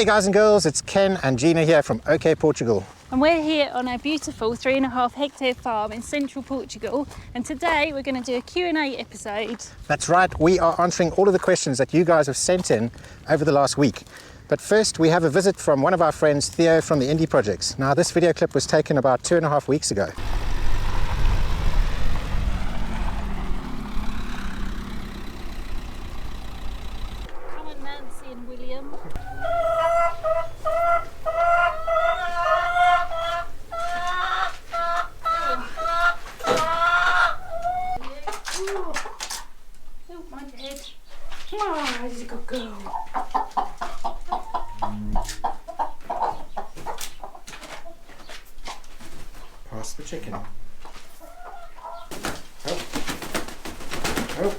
Hey guys and girls, it's Ken and Gina here from OKportugal. And we're here on our beautiful 3.5 hectare farm in Central Portugal, and today we're going to do a Q&A episode. That's right, we are answering all of the questions that you guys have sent in over the last week. But first we have a visit from one of our friends, Theo from the Indie Projects. Now this video clip was taken about 2.5 weeks ago. Come on, Nancy and William. Oh, mind your head. Oh, he's a good girl. Pass the chicken. Oh. Oh.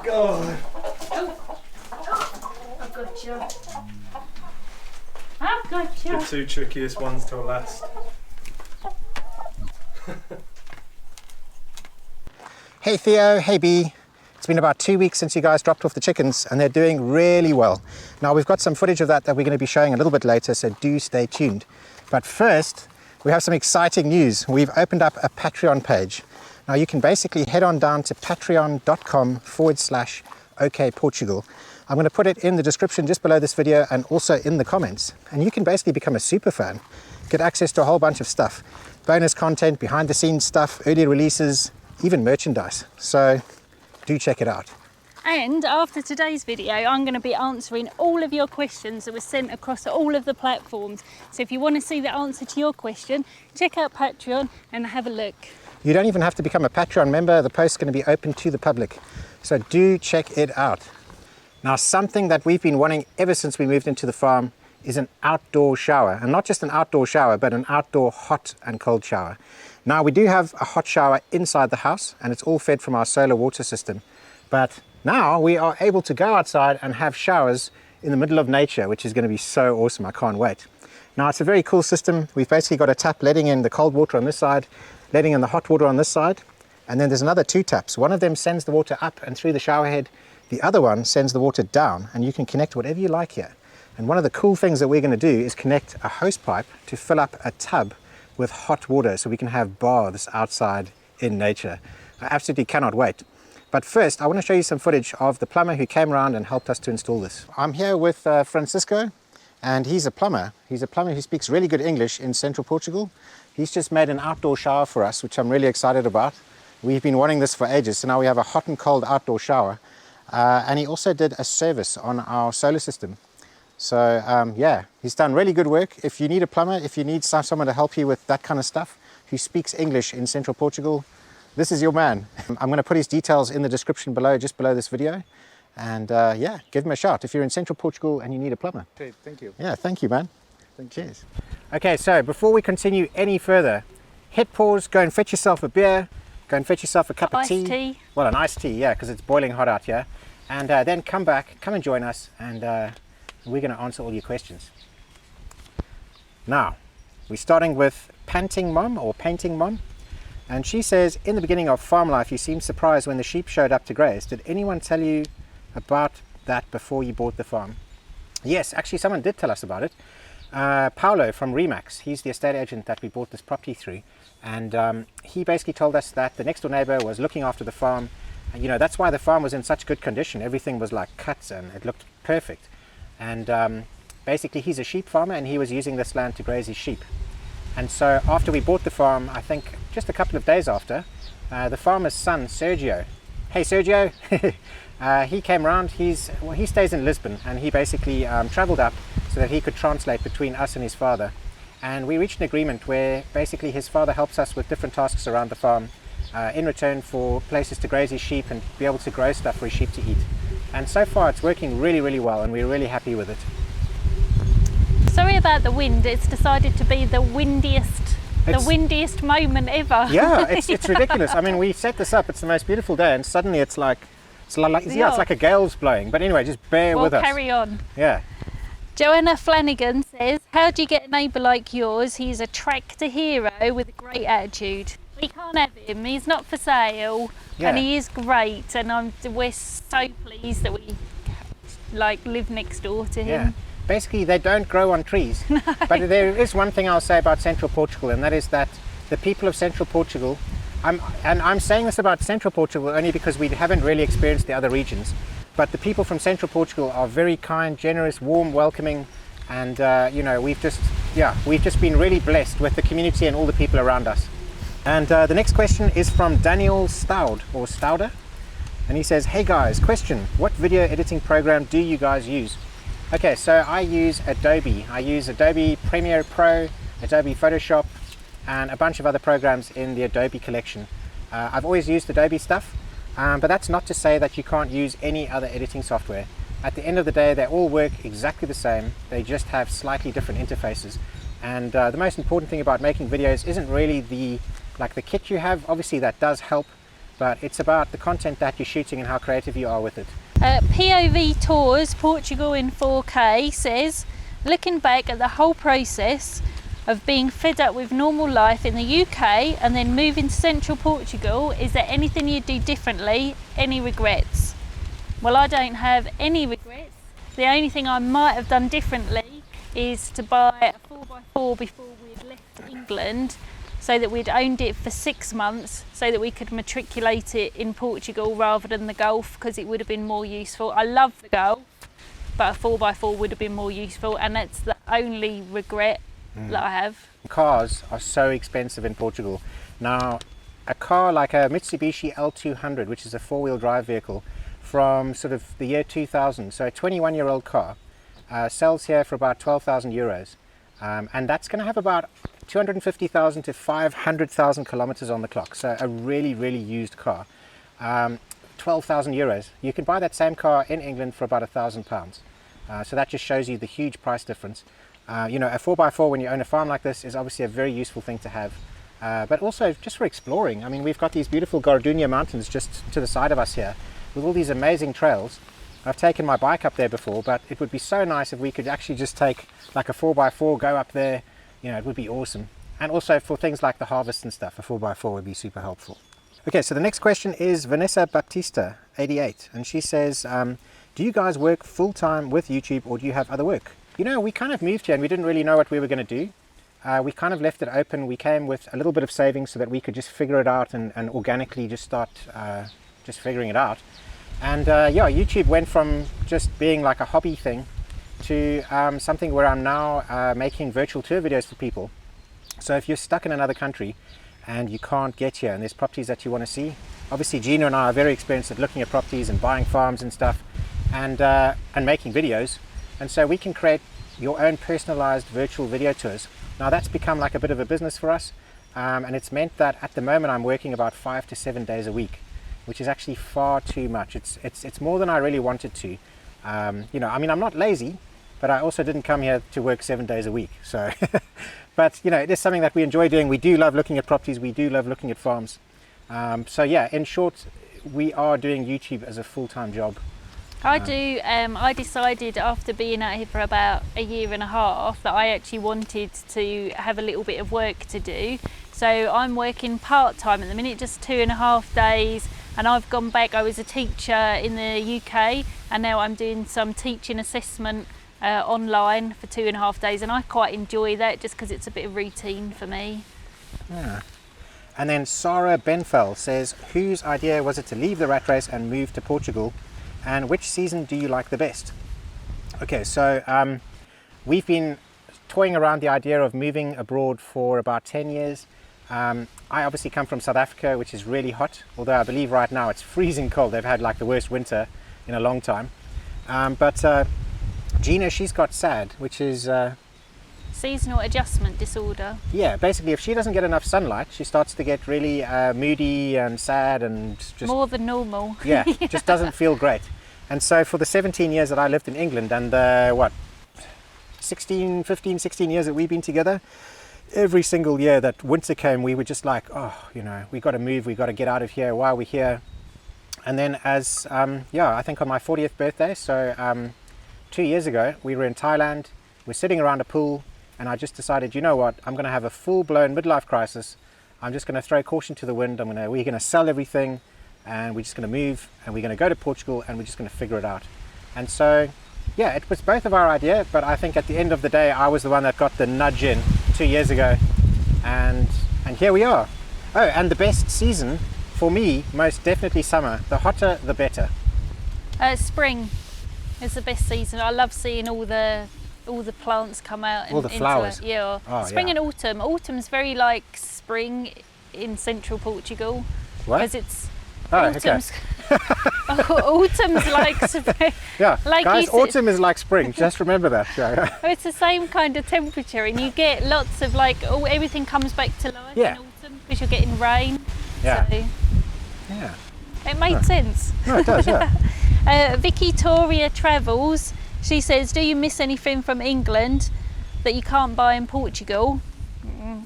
God. Oh. I've got you. I've got you. The two trickiest ones till last. Hey Theo, hey B. It's been about 2 weeks since you guys dropped off the chickens and they're doing really well. Now we've got some footage of that we're going to be showing a little bit later, so do stay tuned. But first, we have some exciting news. We've opened up a Patreon page. Now you can basically head on down to patreon.com/OKportugal. I'm going to put it in the description just below this video and also in the comments. And you can basically become a super fan, get access to a whole bunch of stuff. Bonus content, behind the scenes stuff, early releases, even merchandise. So do check it out. And after today's video, I'm going to be answering all of your questions that were sent across all of the platforms. So if you want to see the answer to your question, check out Patreon and have a look. You don't even have to become a Patreon member. The post's going to be open to the public. So do check it out. Now, something that we've been wanting ever since we moved into the farm is an outdoor shower. And not just an outdoor shower, but an outdoor hot and cold shower. Now, we do have a hot shower inside the house, and it's all fed from our solar water system. But now we are able to go outside and have showers in the middle of nature, which is going to be so awesome. I can't wait. Now, it's a very cool system. We've basically got a tap letting in the cold water on this side, letting in the hot water on this side, and then there's another 2 taps. One of them sends the water up and through the shower head. The other one sends the water down, and you can connect whatever you like here. And one of the cool things that we're going to do is connect a hose pipe to fill up a tub with hot water so we can have baths outside in nature. I absolutely cannot wait. But first, I want to show you some footage of the plumber who came around and helped us to install this. I'm here with Francisco, and he's a plumber. He's a plumber who speaks really good English in Central Portugal. He's just made an outdoor shower for us, which I'm really excited about. We've been wanting this for ages, so now we have a hot and cold outdoor shower. And he also did a service on our solar system. So yeah, he's done really good work. If you need a plumber, if you need someone to help you with that kind of stuff, who speaks English in Central Portugal, this is your man. I'm going to put his details in the description below, just below this video. And yeah, give him a shout if you're in Central Portugal and you need a plumber. Okay, thank you. Yeah, thank you, man. Cheers. Okay, so before we continue any further, hit pause, go and fetch yourself a beer, go and fetch yourself a cup of tea. Well, an iced tea, yeah, because it's boiling hot out here. And then come back, come and join us, and we're going to answer all your questions. Now, we're starting with Panting Mom or Painting Mom. And she says, in the beginning of farm life, you seemed surprised when the sheep showed up to graze. Did anyone tell you about that before you bought the farm? Yes, actually someone did tell us about it. Paulo from Remax, he's the estate agent that we bought this property through. And he basically told us that the next door neighbor was looking after the farm. And, you know, that's why the farm was in such good condition. Everything was like cut and it looked perfect. And basically he's a sheep farmer and he was using this land to graze his sheep. And so after we bought the farm, I think just a couple of days after, the farmer's son, Sergio, hey Sergio, he came around. He stays in Lisbon, and he basically traveled up so that he could translate between us and his father. And we reached an agreement where basically his father helps us with different tasks around the farm in return for places to graze his sheep and be able to grow stuff for his sheep to eat. And so far it's working really, really well, and we're really happy with it. Sorry about the wind. It's decided to be the windiest moment ever. Yeah, it's ridiculous. I mean, we set this up. It's the most beautiful day, and suddenly it's like it's like a gale's blowing. But anyway, just bear with us. We'll carry on. Yeah. Joanna Flanagan says, how do you get a neighbour like yours? He's a tractor hero with a great attitude. We can't have him. He's not for sale, and he is great. And we're so pleased that we like live next door to Yeah. him. Basically, they don't grow on trees. But there is one thing I'll say about Central Portugal, and that is that the people of Central Portugal, I'm saying this about Central Portugal only because we haven't really experienced the other regions, but the people from Central Portugal are very kind, generous, warm, welcoming, and you know, we've just been really blessed with the community and all the people around us. And the next question is from Daniel Stauder, and he says, hey guys, question, what video editing program do you guys use? Okay, so I use Adobe. I use Adobe Premiere Pro, Adobe Photoshop, and a bunch of other programs in the Adobe collection. I've always used Adobe stuff, but that's not to say that you can't use any other editing software. At the end of the day, they all work exactly the same. They just have slightly different interfaces. And the most important thing about making videos isn't really the kit you have. Obviously that does help, but it's about the content that you're shooting and how creative you are with it. POV Tours Portugal in 4K says, looking back at the whole process of being fed up with normal life in the UK and then moving to Central Portugal, is there anything you'd do differently? Any regrets? Well, I don't have any regrets. The only thing I might have done differently is to buy a 4x4 before we had left England, so that we'd owned it for 6 months so that we could matriculate it in Portugal rather than the Golf, because it would have been more useful. I love the Golf, but a 4x4 would have been more useful, and that's the only regret that I have. Cars are so expensive in Portugal. Now, a car like a Mitsubishi L200, which is a four-wheel drive vehicle from sort of the year 2000, so a 21-year-old car, sells here for about 12,000 euros. And that's going to have about 250,000 to 500,000 kilometers on the clock. So a really, really used car. 12,000 euros. You can buy that same car in England for about £1,000. So that just shows you the huge price difference. You know, a 4x4 when you own a farm like this is obviously a very useful thing to have. But also just for exploring. I mean, we've got these beautiful Gardenia mountains just to the side of us here with all these amazing trails. I've taken my bike up there before, but it would be so nice if we could actually just take like a 4x4, go up there. You know, it would be awesome. And also for things like the harvest and stuff, a 4x4 would be super helpful. Okay, so the next question is Vanessa Baptista, 88, and she says, do you guys work full-time with YouTube or do you have other work? You know, we kind of moved here and we didn't really know what we were going to do. We kind of left it open. We came with a little bit of savings so that we could just figure it out and organically just start just figuring it out. And yeah, YouTube went from just being like a hobby thing to something where I'm now making virtual tour videos for people. So if you're stuck in another country and you can't get here and there's properties that you want to see, obviously Gina and I are very experienced at looking at properties and buying farms and stuff and making videos. And so we can create your own personalized virtual video tours. Now that's become like a bit of a business for us, and it's meant that at the moment I'm working about 5 to 7 days a week, which is actually far too much. It's more than I really wanted to. You know, I mean, I'm not lazy, but I also didn't come here to work 7 days a week. So, but you know, it is something that we enjoy doing. We do love looking at properties. We do love looking at farms. So yeah, in short, we are doing YouTube as a full-time job. I do. I decided after being out here for about a year and a half that I actually wanted to have a little bit of work to do. So I'm working part-time at the minute, just 2.5 days. And I've gone back. I was a teacher in the UK, and now I'm doing some teaching assessment online for 2.5 days, and I quite enjoy that just because it's a bit of routine for me. Yeah. And then Sarah Benfell says, whose idea was it to leave the rat race and move to Portugal? And which season do you like the best? Okay, so we've been toying around the idea of moving abroad for about 10 years. I obviously come from South Africa, which is really hot, although I believe right now it's freezing cold. They've had like the worst winter in a long time. But Gina, she's got SAD, which is... seasonal adjustment disorder. Yeah, basically if she doesn't get enough sunlight, she starts to get really moody and sad and just... More than normal. Yeah, just doesn't feel great. And so for the 17 years that I lived in England and the, 15, 16 years that we've been together, every single year that winter came, we were just like, oh, you know, we got to move, we got to get out of here, why are we here? And then as, I think on my 40th birthday, so 2 years ago, we were in Thailand, we're sitting around a pool, and I just decided, you know what, I'm going to have a full-blown midlife crisis. I'm just going to throw caution to the wind. We're going to sell everything, and we're just going to move, and we're going to go to Portugal, and we're just going to figure it out. And so yeah, it was both of our idea, but I think at the end of the day, I was the one that got the nudge in 2 years ago, and here we are. Oh, and the best season for me, most definitely summer. The hotter, the better. Spring is the best season. I love seeing all the plants come out. All the flowers. Yeah. Oh, Spring yeah. and autumn. Autumn's very like spring in Central Portugal. What? Because it's Oh, okay. autumn's, autumn's like spring. Yeah, Like guys, you said- autumn is like spring. Just remember that. Yeah. It's the same kind of temperature, and you get lots of like everything comes back to life Yeah. in autumn because you're getting rain. Yeah. So Yeah. it made sense. No, it does. Yeah. Vicky Toria Travels, she says, do you miss anything from England that you can't buy in Portugal?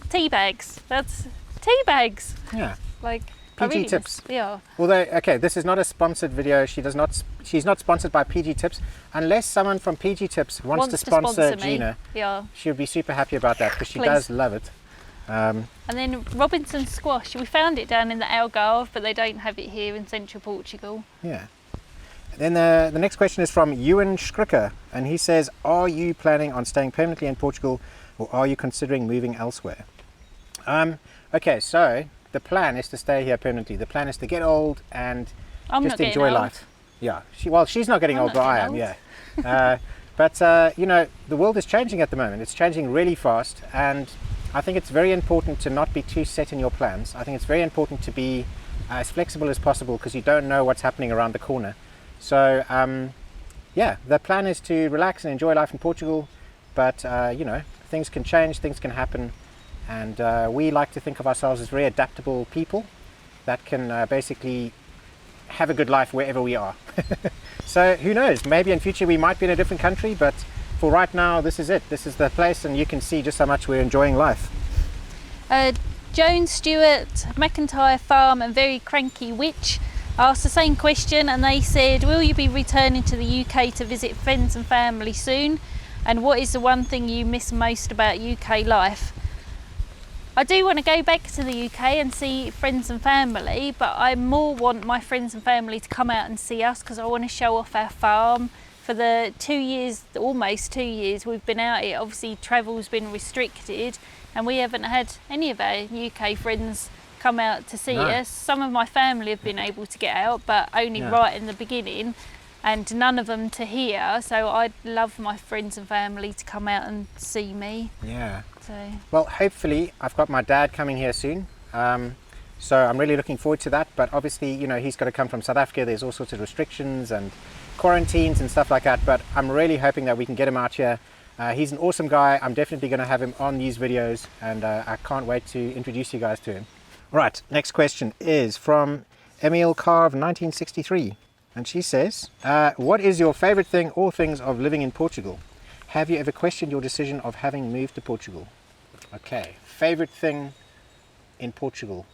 Tea bags. That's tea bags. Yeah. Like PG tips. Yeah. Although, okay, this is not a sponsored video. She's not sponsored by PG Tips. Unless someone from PG Tips wants to sponsor me. Gina, Yeah. she would be super happy about that because she Please. does love it. And then Robinson squash. We found it down in the Algarve, but they don't have it here in Central Portugal. Yeah. Then the next question is from Ewan Schricker, and he says, are you planning on staying permanently in Portugal, or are you considering moving elsewhere? Okay, so the plan is to stay here permanently. The plan is to get old and I'm just not getting enjoy old. life. Yeah, she's not getting I'm old, not but I getting am, old. yeah. But you know, the world is changing at the moment. It's changing really fast, and I think it's very important to not be too set in your plans. I think it's very important to be as flexible as possible because you don't know what's happening around the corner. So yeah, the plan is to relax and enjoy life in Portugal, but you know, things can change, things can happen, and we like to think of ourselves as very adaptable people that can basically have a good life wherever we are. So who knows, maybe in future we might be in a different country, but for right now this is it. This is the place, and you can see just how much we're enjoying life. Joan Stewart, McIntyre Farm and Very Cranky Witch asked the same question, and they said, will you be returning to the UK to visit friends and family soon? And what is the one thing you miss most about UK life? I do want to go back to the UK and see friends and family, but I more want my friends and family to come out and see us because I want to show off our farm. For the 2 years, almost 2 years we've been out here, obviously travel's been restricted and we haven't had any of our UK friends come out to see us. Some of my family have been able to get out, but only right in the beginning, and none of them to here. So I'd love my friends and family to come out and see me. Yeah. So well, hopefully I've got my dad coming here soon. So I'm really looking forward to that, but obviously, you know, he's got to come from South Africa. There's all sorts of restrictions and quarantines and stuff like that, but I'm really hoping that we can get him out here. He's an awesome guy. I'm definitely going to have him on these videos, and I can't wait to introduce you guys to him. Right, next question is from Emil Carve 1963, and she says, what is your favorite thing or things of living in Portugal? Have you ever questioned your decision of having moved to Portugal? Okay, favorite thing in Portugal.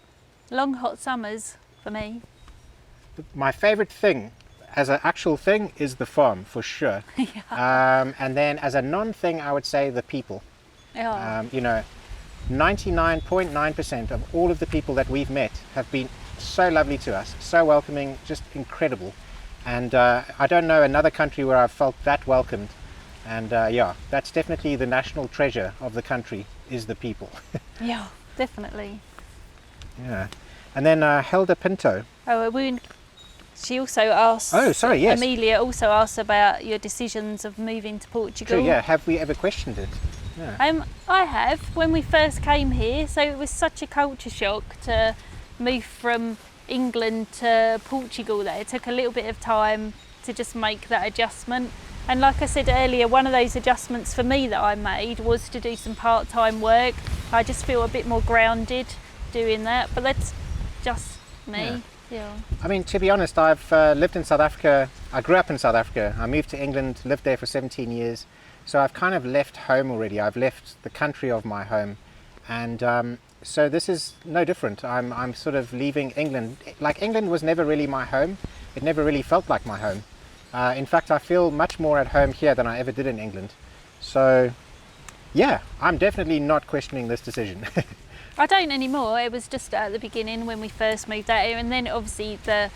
long hot summers for me. My favorite thing as an actual thing is the farm, for sure. And then as a non-thing, I would say the people. Yeah. You know, 99.9% of all of the people that we've met have been so lovely to us, so welcoming, just incredible. And I don't know another country where I've felt that welcomed. And yeah, that's definitely the national treasure of the country, is the people. Yeah, definitely. Yeah. And then Helda Pinto. Oh, she also asked. Oh, sorry, yes. Amelia also asked about your decisions of moving to Portugal. True, yeah. Have we ever questioned it? Yeah. I have, when we first came here. So it was such a culture shock to move from England to Portugal there. It took a little bit of time to just make that adjustment. And like I said earlier, one of those adjustments for me that I made was to do some part-time work. I just feel a bit more grounded doing that, but that's just me. Yeah. I mean, to be honest, I've lived in South Africa. I grew up in South Africa. I moved to England, lived there for 17 years. So I've kind of left home already. I've left the country of my home. And so this is no different. I'm sort of leaving England. Like, England was never really my home. It never really felt like my home. In fact, I feel much more at home here than I ever did in England. So yeah, I'm definitely not questioning this decision. I don't anymore. It was just at the beginning when we first moved out here, and then obviously the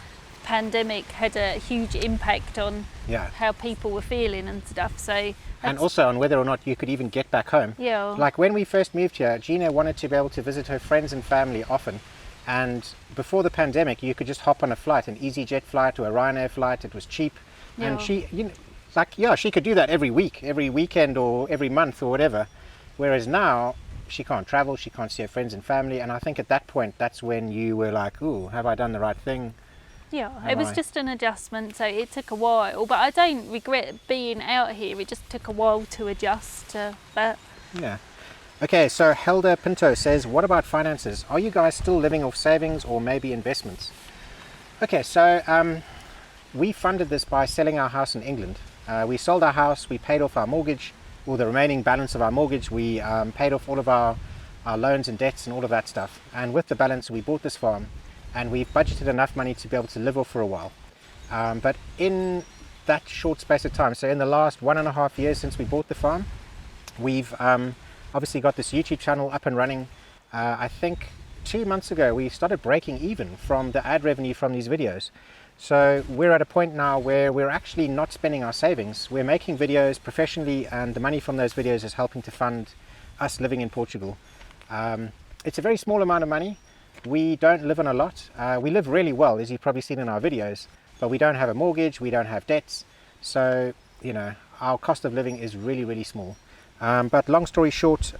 pandemic had a huge impact on Yeah. how people were feeling and stuff. So And that's- also on whether or not you could even get back home. yeah, Like when we first moved here, Gina wanted to be able to visit her friends and family often. And before the pandemic, you could just hop on a flight, an EasyJet flight or a Ryanair flight. It was cheap. And Yeah. she, you know, like, yeah, she could do that every week, every weekend or every month or whatever. Whereas now she can't travel, she can't see her friends and family. And I think at that point, that's when you were like, ooh, have I done the right thing? yeah. Am It was I? just an adjustment, so it took a while. But I don't regret being out here. It just took a while to adjust to that. Yeah. Okay, so Helder Pinto says, what about finances? Are you guys still living off savings or maybe investments? Okay, so we funded this by selling our house in England. We sold our house, we paid off our mortgage, or the remaining balance of our mortgage. We paid off all of our loans and debts and all of that stuff. And with the balance, we bought this farm, and we've budgeted enough money to be able to live off for a while. But in that short space of time, so in the last 1.5 years since we bought the farm, we've obviously got this YouTube channel up and running. I think 2 months ago we started breaking even from the ad revenue from these videos. So we're at a point now where we're actually not spending our savings. We're making videos professionally, and the money from those videos is helping to fund us living in Portugal. It's a very small amount of money. We don't live on a lot. We live really well, as you've probably seen in our videos, but we don't have a mortgage, we don't have debts. So, you know, our cost of living is really, really small. But long story short,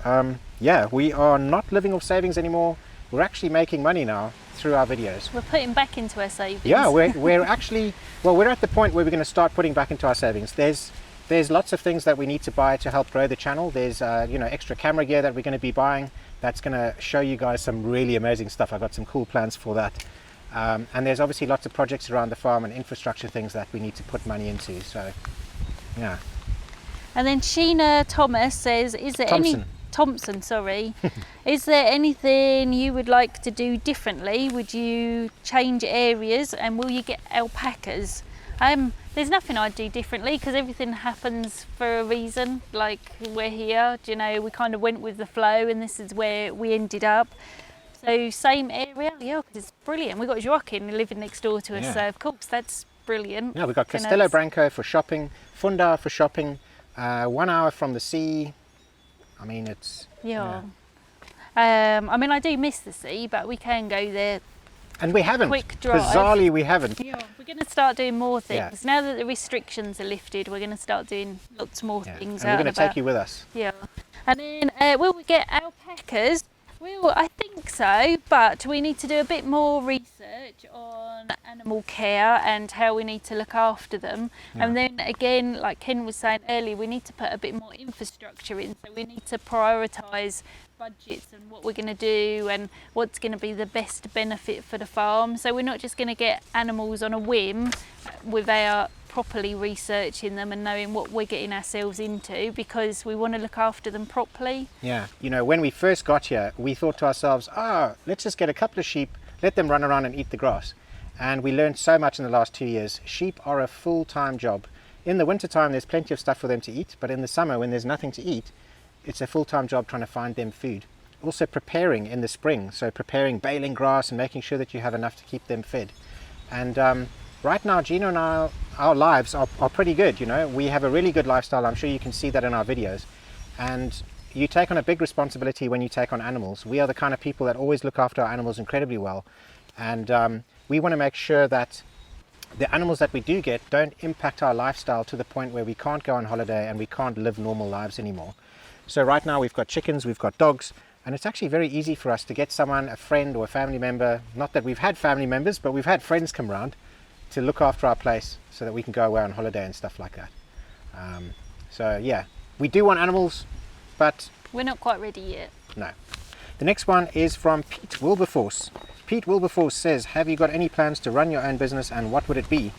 yeah, we are not living off savings anymore. We're actually making money now through our videos. We're putting back into our savings. Yeah, we're actually, well, we're at the point where we're going to start putting back into our savings. There's lots of things that we need to buy to help grow the channel. There's you know, extra camera gear that we're going to be buying. That's going to show you guys some really amazing stuff. I've got some cool plans for that. And there's obviously lots of projects around the farm and infrastructure things that we need to put money into. So, yeah. And then Sheena Thomas says, is there Thompson, sorry. Is there anything you would like to do differently? Would you change areas, and will you get alpacas? There's nothing I'd do differently, because everything happens for a reason. Like, we're here, you know, we kind of went with the flow, and this is where we ended up. So same area, yeah, because it's brilliant. We've got Joaquin living next door to us, Yeah. so of course that's brilliant. Yeah, we've got Castelo Branco for shopping, Funda for shopping, 1 hour from the sea. I mean, it's... Yeah. I mean, I do miss the sea, but we can go there. And we haven't. Quick drive. Bizarrely, we haven't. Yeah. We're going to start doing more Yeah. things. Now that the restrictions are lifted, we're going to start doing lots more Yeah. things And out we're going and to take about. you with us. Yeah. And then will we get alpacas? Well, I think so, but we need to do a bit more research on animal care and how we need to look after them. Yeah. And then again, like Ken was saying earlier, we need to put a bit more infrastructure in. So we need to prioritise budgets and what we're going to do and what's going to be the best benefit for the farm. So we're not just going to get animals on a whim without properly researching them and knowing what we're getting ourselves into, because we want to look after them properly. Yeah. You know, when we first got here, we thought to ourselves, let's just get a couple of sheep, let them run around and eat the grass. And we learned so much in the last 2 years. Sheep are a full-time job. In the wintertime, there's plenty of stuff for them to eat, but in the summer, when there's nothing to eat, it's a full-time job trying to find them food. Also preparing in the spring, so preparing baling grass and making sure that you have enough to keep them fed. And right now, Gina and our lives are pretty good, you know. We have a really good lifestyle. I'm sure you can see that in our videos. And you take on a big responsibility when you take on animals. We are the kind of people that always look after our animals incredibly well. And we want to make sure that the animals that we do get don't impact our lifestyle to the point where we can't go on holiday and we can't live normal lives anymore. So right now we've got chickens, we've got dogs, and it's actually very easy for us to get someone, a friend or a family member, not that we've had family members, but we've had friends come around to look after our place so that we can go away on holiday and stuff like that. So yeah, we do want animals, but We're not quite ready yet. no. The next one is from Pete Wilberforce. Pete Wilberforce says, have you got any plans to run your own business, and what would it be?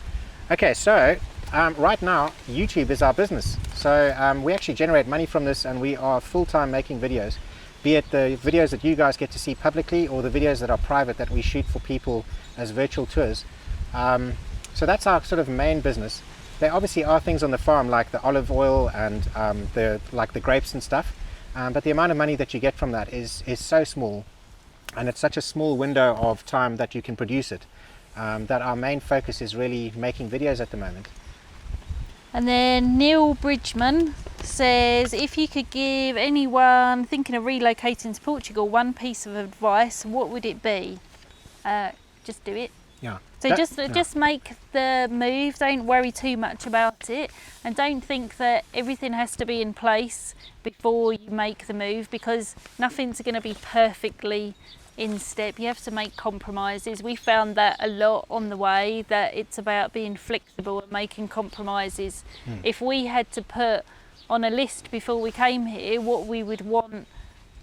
Okay, so right now YouTube is our business. So we actually generate money from this, and we are full-time making videos, be it the videos that you guys get to see publicly or the videos that are private that we shoot for people as virtual tours. So that's our sort of main business. There obviously are things on the farm like the olive oil and the grapes and stuff, but the amount of money that you get from that is so small, and it's such a small window of time that you can produce it. that our main focus is really making videos at the moment. And then Neil Bridgman says, if you could give anyone thinking of relocating to Portugal one piece of advice, what would it be? Just do it. Yeah. So just make the move. Don't worry too much about it, and don't think that everything has to be in place before you make the move, because nothing's going to be perfectly in step. You have to make compromises. We found that a lot on the way, that it's about being flexible and making compromises. If we had to put on a list before we came here what we would want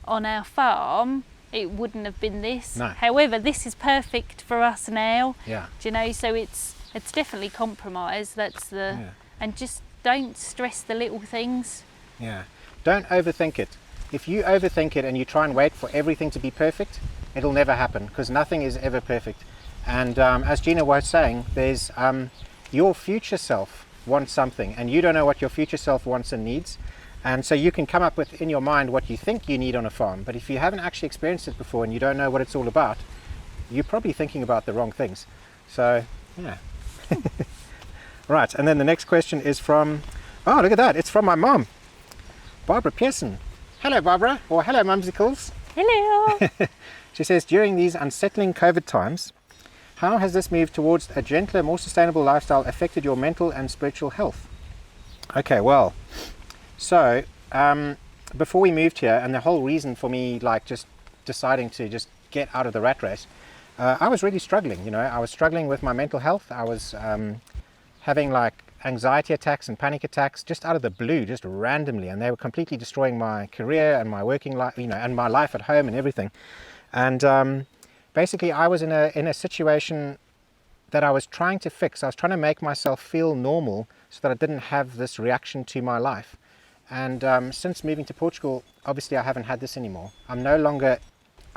on our farm, it wouldn't have been this. No. However, this is perfect for us now. Yeah. Do you know? So it's definitely compromise. That's the and just don't stress the little things. Yeah. Don't overthink it. If you overthink it and you try and wait for everything to be perfect, it'll never happen, because nothing is ever perfect. And as Gina was saying, there's your future self wants something, and you don't know what your future self wants and needs. And so you can come up with in your mind what you think you need on a farm, but if you haven't actually experienced it before and you don't know what it's all about, you're probably thinking about the wrong things. So yeah. Right, and then the next question is from, oh look at that, it's from my mom, Barbara Pearson. Hello Barbara, or hello Mumsicles. Hello. She says, during these unsettling COVID times, how has this move towards a gentler, more sustainable lifestyle affected your mental and spiritual health? Okay, well, so before we moved here, and the whole reason for me like just deciding to just get out of the rat race, I was really struggling. You know, I was struggling with my mental health. I was having like anxiety attacks and panic attacks just out of the blue, just randomly, and they were completely destroying my career and my working life, you know, and my life at home and everything. And basically I was in a situation that I was trying to fix. I was trying to make myself feel normal so that I didn't have this reaction to my life. And since moving to Portugal, obviously I haven't had this anymore. I no longer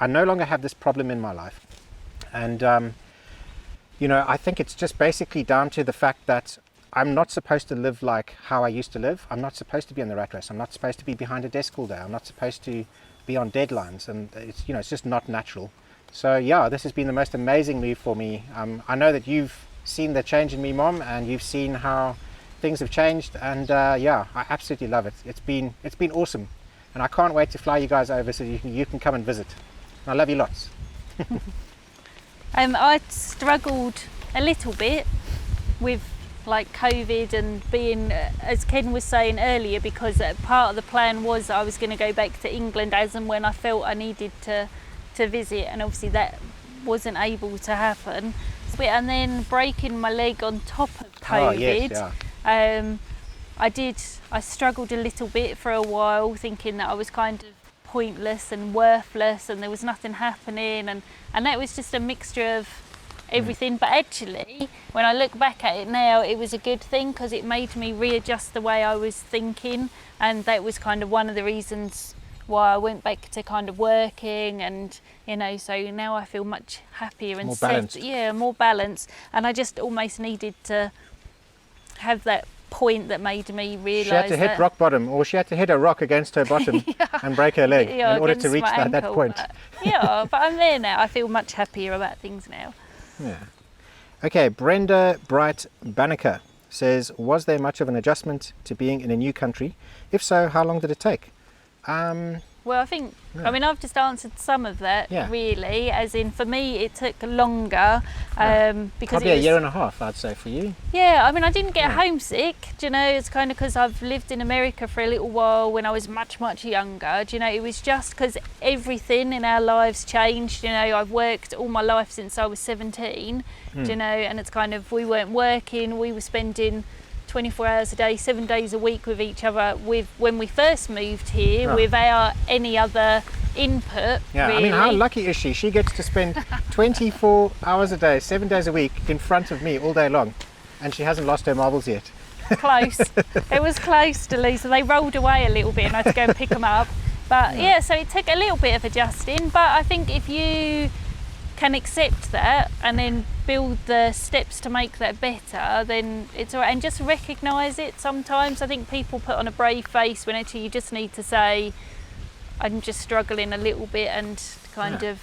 have this problem in my life. And you know, I think it's just basically down to the fact that I'm not supposed to live like how I used to live. I'm not supposed to be in the rat race. I'm not supposed to be behind a desk all day. I'm not supposed to be on deadlines, and it's, you know, it's just not natural. So yeah, this has been the most amazing move for me. I know that you've seen the change in me, Mom, and you've seen how things have changed, and yeah, I absolutely love it. It's been awesome, and I can't wait to fly you guys over so you can come and visit. I love you lots. I struggled a little bit with like COVID and being, as Ken was saying earlier, because part of the plan was I was going to go back to England as and when I felt I needed to visit, and obviously that wasn't able to happen. And then breaking my leg on top of COVID, oh, yes, yeah. I struggled a little bit for a while, thinking that I was kind of pointless and worthless and there was nothing happening, and that was just a mixture of everything. But actually, when I look back at it now, it was a good thing, because it made me readjust the way I was thinking, and that was kind of one of the reasons why I went back to kind of working, and you know, so now I feel much happier and more balanced. Yeah, more balanced. And I just almost needed to have that point that made me realise she had to hit rock bottom, or she had to hit a rock against her bottom and break her leg in order to reach that point. But, yeah, but I'm there now. I feel much happier about things now. Yeah. Okay, Brenda Bright Banneker says, was there much of an adjustment to being in a new country? If so, how long did it take? Well, I think, I mean, I've just answered some of that, really, as in for me it took longer, because probably a year and a half, I'd say, for you. Yeah, I mean, I didn't get homesick, do you know, it's kind of because I've lived in America for a little while when I was much younger, do you know, it was just because everything in our lives changed, you know, I've worked all my life since I was 17, do you know, and it's kind of, we weren't working, we were spending 24 hours a day, 7 days a week with each other when we first moved here, without any other input. Yeah, really. I mean, how lucky is she? She gets to spend 24 hours a day, 7 days a week in front of me all day long, and she hasn't lost her marbles yet. Close. It was close to lose, so they rolled away a little bit and I had to go and pick them up. But yeah, so it took a little bit of adjusting, but I think if you can accept that and then build the steps to make that better, then it's all right. And just recognise it. Sometimes I think people put on a brave face when actually you just need to say, I'm just struggling a little bit, and kind of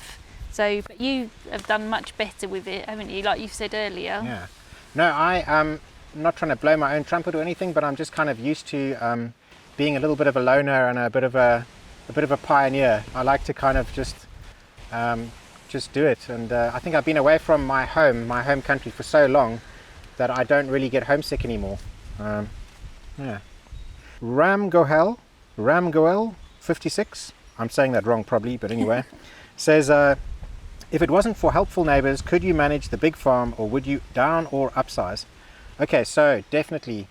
So, but you have done much better with it, haven't you? Like you said earlier. Yeah. No, I'm not trying to blow my own trumpet or anything, but I'm just kind of used to being a little bit of a loner and a bit of a pioneer. I like to kind of just do it, and I think I've been away from my home country for so long that I don't really get homesick anymore. Yeah. Ramgoel 56, I'm saying that wrong probably, but anyway, says, if it wasn't for helpful neighbors, could you manage the big farm, or would you down or upsize? Okay, so definitely,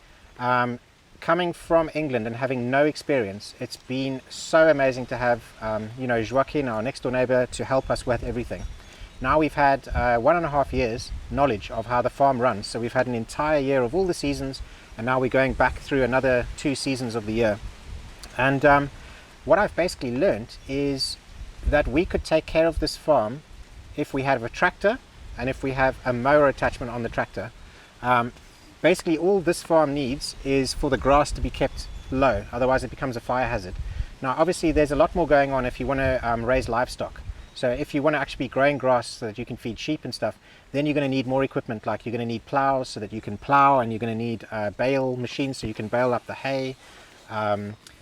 coming from England and having no experience, it's been so amazing to have, Joaquin, our next door neighbor, to help us with everything. Now we've had 1.5 years knowledge of how the farm runs, so we've had an entire year of all the seasons, and now we're going back through another 2 seasons of the year. And what I've basically learned is that we could take care of this farm if we have a tractor and if we have a mower attachment on the tractor. Basically all this farm needs is for the grass to be kept low, otherwise it becomes a fire hazard. Now obviously there's a lot more going on if you want to raise livestock. So if you want to actually be growing grass so that you can feed sheep and stuff, then you're going to need more equipment, like you're going to need plows so that you can plow, and you're going to need bale machines so you can bale up the hay.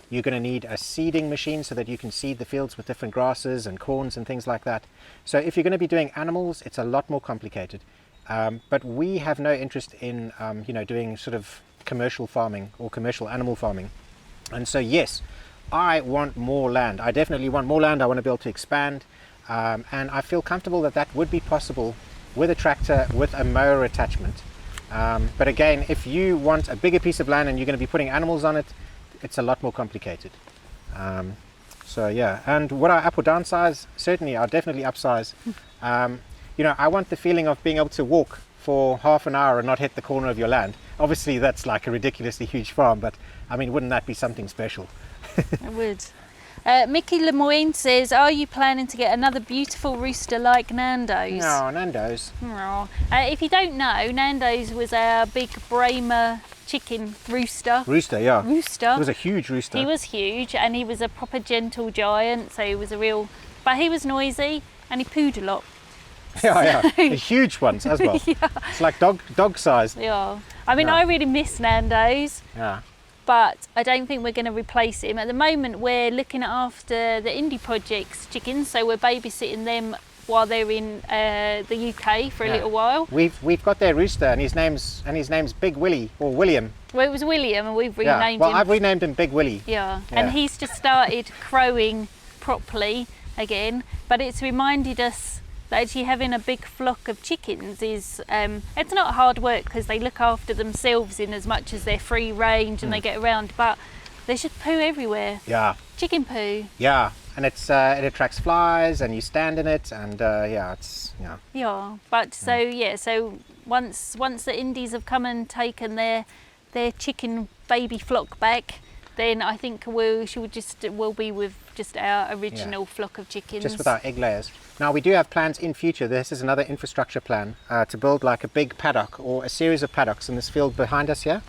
You're going to need a seeding machine so that you can seed the fields with different grasses and corns and things like that. So if you're going to be doing animals, it's a lot more complicated. But we have no interest in doing sort of commercial farming or commercial animal farming. And so yes, I want more land. I definitely want more land. I want to be able to expand. And I feel comfortable that that would be possible with a tractor with a mower attachment. But again, if you want a bigger piece of land and you're going to be putting animals on it, it's a lot more complicated. So yeah, and would I up or downsize? Certainly, I'll definitely upsize. I want the feeling of being able to walk for half an hour and not hit the corner of your land. Obviously, that's like a ridiculously huge farm, but I mean, wouldn't that be something special? It would. Mickey Lemoyne says, are you planning to get another beautiful rooster like Nando's? No, Nando's. Oh. If you don't know, Nando's was our big Bremer chicken rooster. Rooster, yeah. Rooster. It was a huge rooster. He was huge, and he was a proper gentle giant, so he was a real... But he was noisy, and he pooed a lot. Yeah, the huge ones as well. Yeah. It's like dog size. Yeah. I mean, I really miss Nando's. Yeah. But I don't think we're going to replace him. At the moment, we're looking after the Indie Project's chickens, so we're babysitting them while they're in the UK for a little while. We've got their rooster, and his name's Big Willie, or William. Well, it was William, and we've renamed him. Well, I've renamed him Big Willie. Yeah, and he's just started crowing properly again. But it's reminded us that actually having a big flock of chickens is, it's not hard work because they look after themselves in as much as they're free range and they get around, but they should poo everywhere. Yeah. Chicken poo. Yeah, and it's it attracts flies, and you stand in it, and Yeah, but so once the Indies have come and taken their chicken baby flock back, then I think we'll be with just our original flock of chickens. Just with our egg layers. Now we do have plans in future. This is another infrastructure plan to build like a big paddock or a series of paddocks in this field behind us here,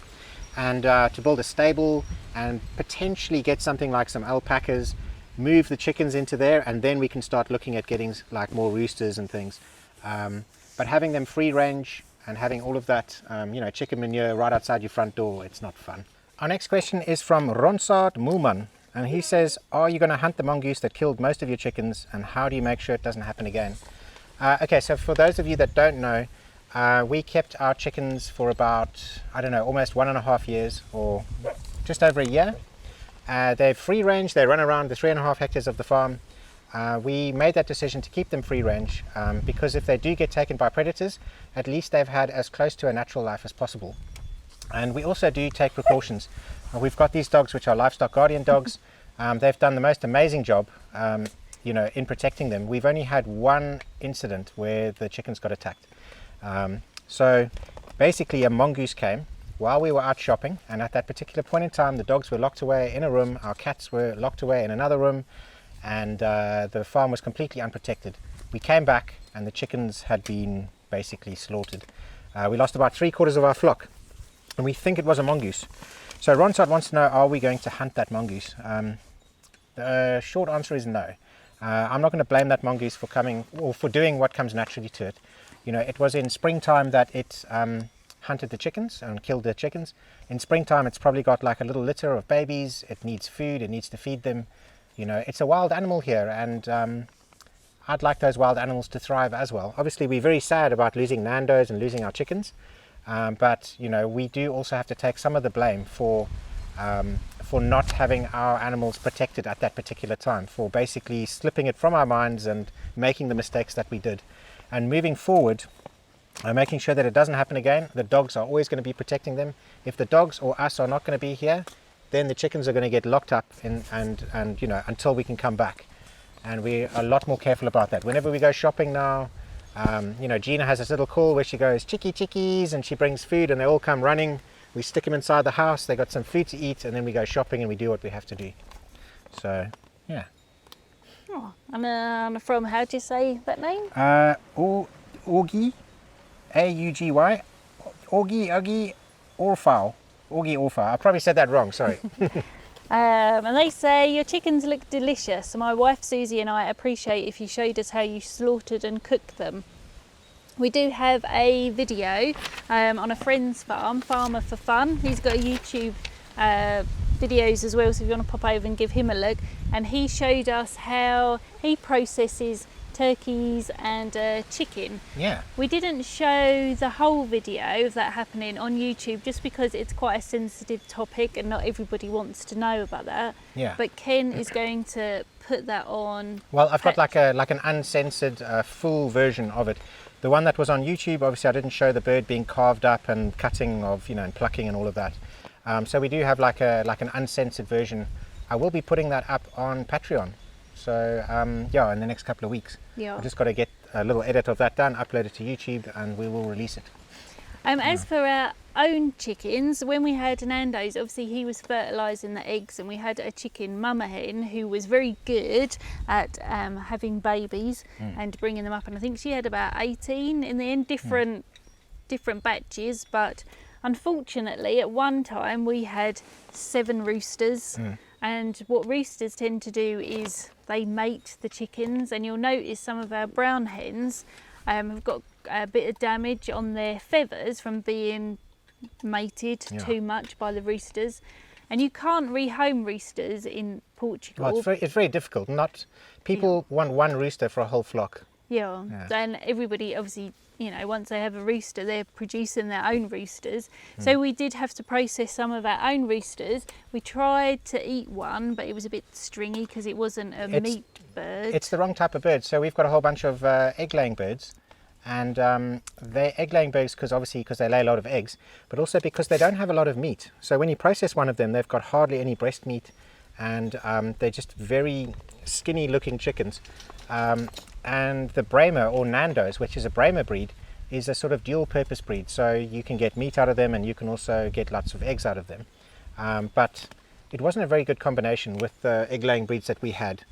and to build a stable and potentially get something like some alpacas, move the chickens into there, and then we can start looking at getting like more roosters and things. But having them free range and having all of that chicken manure right outside your front door, it's not fun. Our next question is from Ronsard Moelman, and he says, are you going to hunt the mongoose that killed most of your chickens, and how do you make sure it doesn't happen again? Okay, so for those of you that don't know, we kept our chickens for about, almost 1.5 years, or just over a year. They're free range, they run around the 3.5 hectares of the farm. We made that decision to keep them free range because if they do get taken by predators, at least they've had as close to a natural life as possible. And we also do take precautions. We've got these dogs which are livestock guardian dogs. They've done the most amazing job in protecting them. We've only had one incident where the chickens got attacked. So basically a mongoose came while we were out shopping, and at that particular point in time the dogs were locked away in a room, our cats were locked away in another room, and the farm was completely unprotected. We came back and the chickens had been basically slaughtered. We lost about 3/4 of our flock, and we think it was a mongoose. So Ronsard wants to know, are we going to hunt that mongoose? The short answer is no. I'm not going to blame that mongoose for coming or for doing what comes naturally to it. You know, it was in springtime that it hunted the chickens and killed the chickens. In springtime, it's probably got like a little litter of babies. It needs food, it needs to feed them. You know, it's a wild animal here, and I'd like those wild animals to thrive as well. Obviously, we're very sad about losing Nando's and losing our chickens, but you know, we do also have to take some of the blame for not having our animals protected at that particular time, for basically slipping it from our minds and making the mistakes that we did. And moving forward, making sure that it doesn't happen again. The dogs are always going to be protecting them. If the dogs or us are not going to be here, then the chickens are going to get locked up and you know, until we can come back. And we're a lot more careful about that. Whenever we go shopping now, you know, Gina has this little call where she goes, "Chickie chickies," and she brings food and they all come running. We stick them inside the house, they got some food to eat, and then we go shopping and we do what we have to do. So, yeah. Oh, and from, how do you say that name? Augie, A-U-G-Y, Augie Orfowl. Augie Orfowl. I probably said that wrong, sorry. And they say, "Your chickens look delicious. My wife Susie and I appreciate if you showed us how you slaughtered and cooked them." We do have a video on a friend's farm, Farmer for Fun. He's got a YouTube videos as well, so if you want to pop over and give him a look. And he showed us how he processes turkeys and chicken. Yeah. We didn't show the whole video of that happening on YouTube just because it's quite a sensitive topic and not everybody wants to know about that. Yeah. But Ken is going to put that on. Well, I've got like an uncensored full version of it. The one that was on YouTube, obviously I didn't show the bird being carved up and cutting of, you know, and plucking and all of that. So we do have like an uncensored version. I will be putting that up on Patreon. So yeah, in the next couple of weeks. Yeah. I've just got to get a little edit of that done, upload it to YouTube, and we will release it. As for our own chickens, when we had Nando's, obviously he was fertilising the eggs, and we had a chicken mama hen who was very good at having babies and bringing them up, and I think she had about 18 in the end, different batches, but unfortunately at one time we had 7 roosters. And what roosters tend to do is they mate the chickens, and you'll notice some of our brown hens have got a bit of damage on their feathers from being mated too much by the roosters. And you can't rehome roosters in Portugal. Well, it's very difficult. People want one rooster for a whole flock. Yeah. And everybody obviously, you know, once they have a rooster, they're producing their own roosters. So we did have to process some of our own roosters. We tried to eat one, but it was a bit stringy because it wasn't a meat bird. It's the wrong type of bird. So we've got a whole bunch of egg-laying birds, and they're egg-laying birds because they lay a lot of eggs, but also because they don't have a lot of meat. So when you process one of them, they've got hardly any breast meat, and they're just very skinny-looking chickens. And the Brahma, or Nando's, which is a Brahma breed, is a sort of dual-purpose breed. So you can get meat out of them, and you can also get lots of eggs out of them. But it wasn't a very good combination with the egg-laying breeds that we had.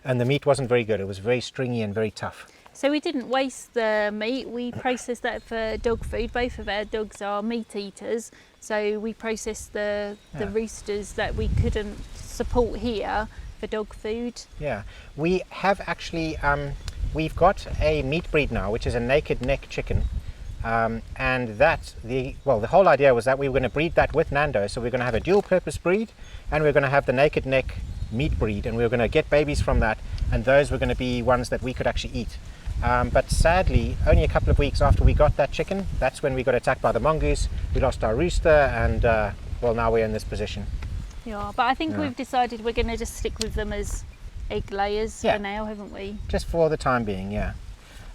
And the meat wasn't very good. It was very stringy and very tough. So we didn't waste the meat. We processed that for dog food. Both of our dogs are meat eaters. So we processed the roosters that we couldn't support here for dog food. Yeah, we have actually, we've got a meat breed now, which is a naked neck chicken. And the whole idea was that we were going to breed that with Nando. So we're going to have a dual purpose breed, and we're going to have the naked neck meat breed, and we were going to get babies from that, and those were going to be ones that we could actually eat. But sadly, only a couple of weeks after we got that chicken, that's when we got attacked by the mongoose. We lost our rooster, and well, now we're in this position. Yeah, but I think we've decided we're going to just stick with them as egg layers for now, haven't we? Just for the time being, yeah.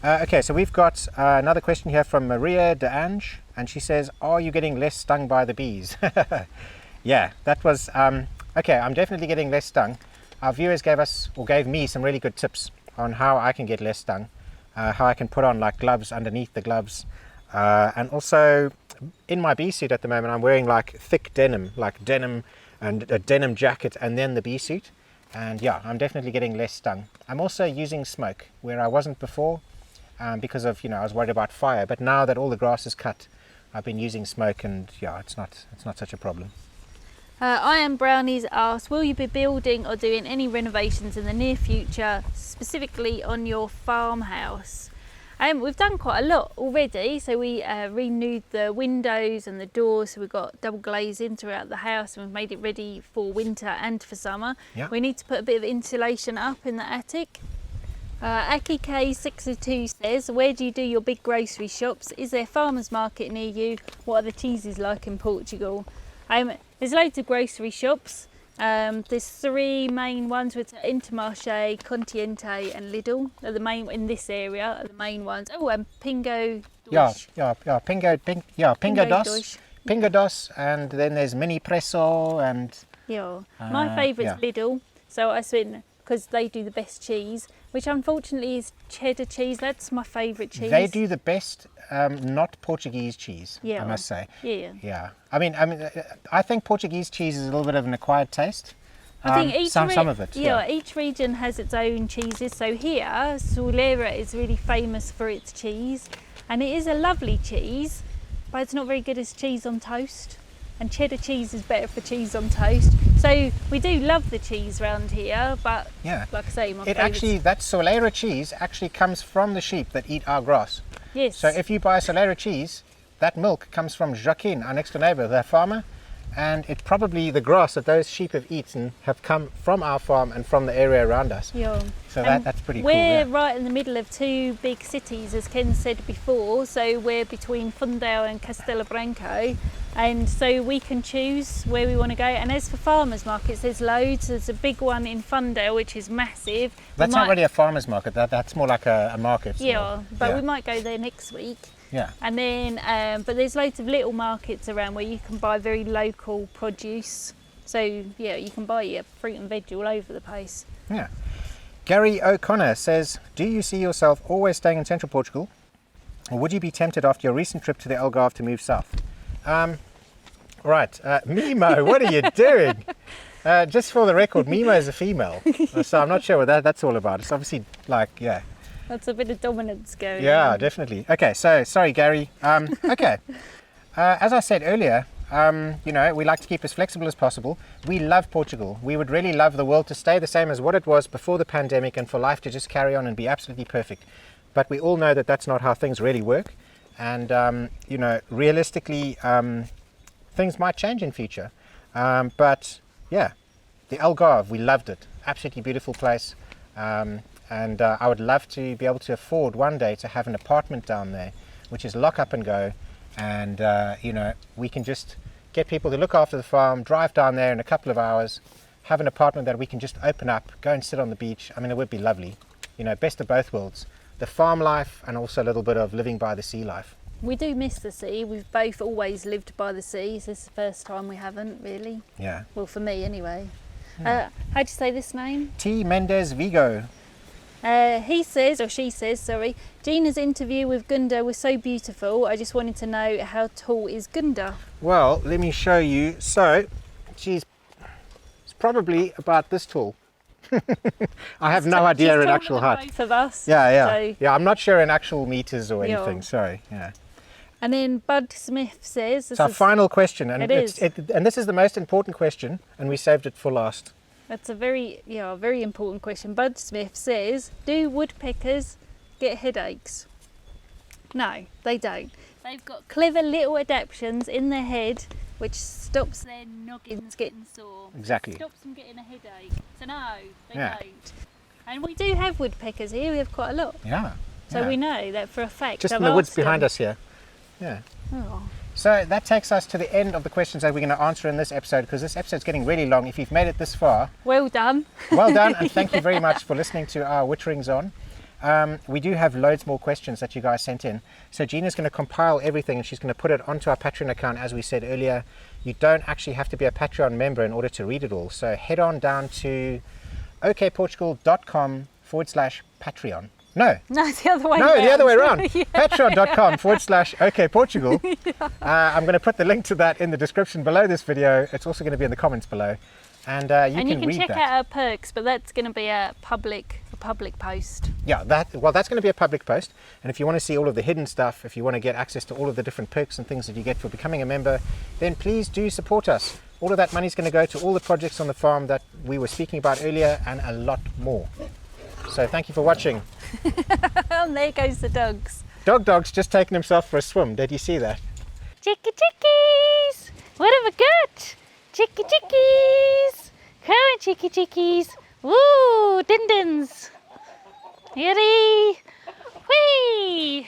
Okay, so we've got another question here from Maria de Ange, and she says, "Are you getting less stung by the bees?" Yeah, that was okay. I'm definitely getting less stung. Our viewers gave me some really good tips on how I can get less stung, how I can put on like gloves underneath the gloves, and also in my bee suit at the moment I'm wearing like thick denim, like denim and a denim jacket, and then the bee suit. And yeah, I'm definitely getting less stung. I'm also using smoke where I wasn't before, because of, I was worried about fire. But now that all the grass is cut, I've been using smoke, and yeah, it's not such a problem. I Am Brownies asks, will you be building or doing any renovations in the near future, specifically on your farmhouse? We've done quite a lot already, so we renewed the windows and the doors, so we've got double glazing throughout the house, and we've made it ready for winter and for summer. Yeah. We need to put a bit of insulation up in the attic. Aki K602 says, where do you do your big grocery shops? Is there a farmer's market near you? What are the cheeses like in Portugal? There's loads of grocery shops. There's 3 main ones, with Intermarché, Continente and Lidl are the main in this area, are the main ones. Oh, and Pingo Dois. Pingo Dos. Dois. Pingo Dos, and then there's Mini Presso and... Yeah, my favourite's Lidl, so I spent, because they do the best cheese, which unfortunately is cheddar cheese. That's my favourite cheese. They do the best not Portuguese cheese, I must say. Yeah. I mean, I think Portuguese cheese is a little bit of an acquired taste. I think some of it. Yeah, each region has its own cheeses. So here, Solera is really famous for its cheese, and it is a lovely cheese, but it's not very good as cheese on toast. And cheddar cheese is better for cheese on toast. So we do love the cheese around here, but like I say, that Solera cheese actually comes from the sheep that eat our grass. Yes. So if you buy Solera cheese, that milk comes from Joaquin, our next door neighbour, the farmer, and it probably, the grass that those sheep have eaten have come from our farm and from the area around us. Yeah. So that's pretty cool. We're right in the middle of 2 big cities, as Ken said before, so we're between Fundão and Castelo Branco, and so we can choose where we want to go. And as for farmers markets, there's loads. There's a big one in Fundão, which is massive. That's not really a farmers market, that's more like a market. Yeah, but we might go there next week. Yeah. And then, but there's loads of little markets around where you can buy very local produce. So yeah, you can buy your fruit and veg all over the place. Yeah. Gary O'Connor says, do you see yourself always staying in Central Portugal, or would you be tempted after your recent trip to the Algarve to move south? Mimo, what are you doing? Just for the record, Mimo is a female, so I'm not sure what that's all about. It's obviously That's a bit of dominance going on. Yeah, definitely. Okay, so sorry, Gary. Okay, as I said earlier, we like to keep as flexible as possible. We love Portugal. We would really love the world to stay the same as what it was before the pandemic, and for life to just carry on and be absolutely perfect. But we all know that that's not how things really work. And, realistically, things might change in future. But yeah, the Algarve, we loved it. Absolutely beautiful place. And I would love to be able to afford one day to have an apartment down there, which is lock up and go. And, we can just get people to look after the farm, drive down there in a couple of hours, have an apartment that we can just open up, go and sit on the beach. I mean, it would be lovely. Best of both worlds. The farm life and also a little bit of living by the sea life. We do miss the sea. We've both always lived by the sea. This is the first time we haven't, really. Yeah. Well, for me anyway. How'd you say this name? T. Mendes Vigo. He says, or she says, sorry, Gina's interview with Gunda was so beautiful. I just wanted to know, how tall is Gunda? Well, let me show you. So, it's probably about this tall. I have no idea in actual height. Both of us. Yeah. I'm not sure in actual meters or anything. Sorry. Yeah. And then Bud Smith says, "It's our final question, and and this is the most important question, and we saved it for last." That's a very important question. Bud Smith says, "Do woodpeckers get headaches?" No, they don't. They've got clever little adaptations in their head which stops their noggins getting sore. Exactly. Stops them getting a headache. So no, they don't. And we do have woodpeckers here. We have quite a lot. Yeah. So we know that for a fact. Just in the woods behind us here. Yeah. Oh. So that takes us to the end of the questions that we're going to answer in this episode, because this episode's getting really long. If you've made it this far, well done. Well done, and thank you very much for listening to our Witterings On. We do have loads more questions that you guys sent in. So Gina's going to compile everything and she's going to put it onto our Patreon account. As we said earlier, you don't actually have to be a Patreon member in order to read it all. So head on down to okportugal.com/Patreon. No, it's the other way around. No, the other way around. Yeah. Patreon.com/OKportugal. I'm going to put the link to that in the description below this video. It's also going to be in the comments below. And you can read check that. out our perks, but that's going to be a public post. Yeah, that's going to be a public post. And if you want to see all of the hidden stuff, if you want to get access to all of the different perks and things that you get for becoming a member, then please do support us. All of that money is going to go to all the projects on the farm that we were speaking about earlier and a lot more. So thank you for watching. And there goes the dogs. Dog's just taken himself for a swim. Did you see that? Chicky chickies! What have we got? Chicky chickies! Come on, chicky chickies! Woo! Din-dins! Ready? Whee!